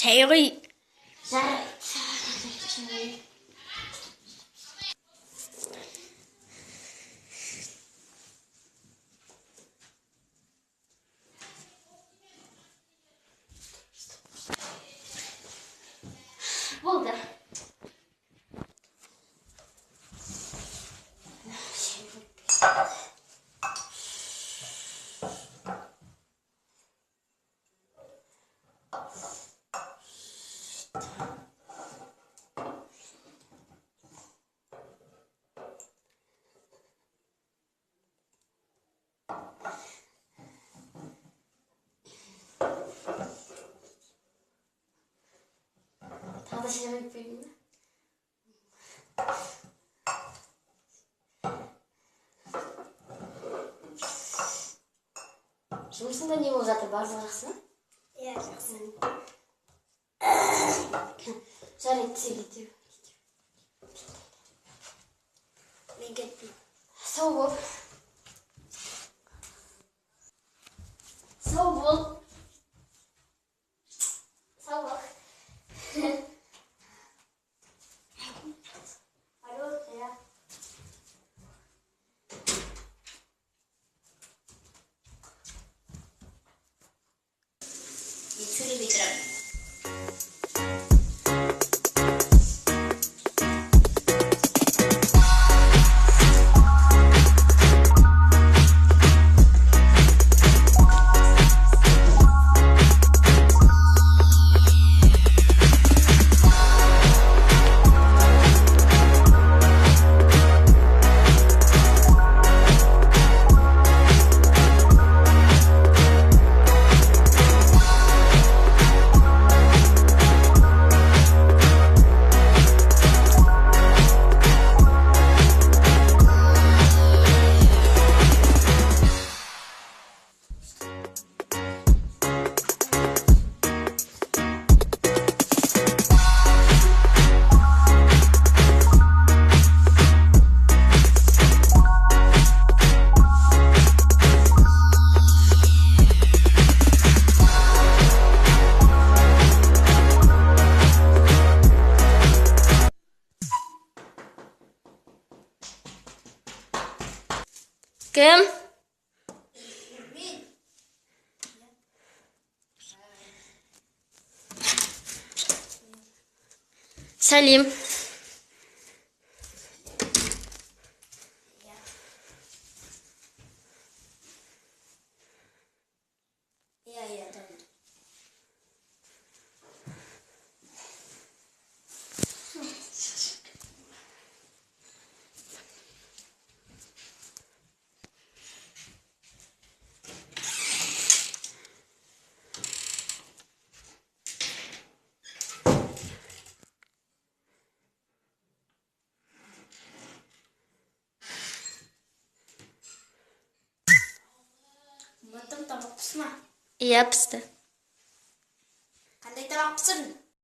Шай гоё. Болды. Daha da şey yapayım mı? Жұмысың да не болып жатыр, барлығы жақсы ма? Иә, жақсы. Жарайды, сен кете. Мен кетпеймін. Сау бол. Сау бол. Сау бол. Алло, иә. Сөйлемей тұрамын. Кім? Мен. Сәлем. Иә, tamam. Ұмыттым, тамақ пісті ма? Иә, пісті. Қандай тамақ пісірдің?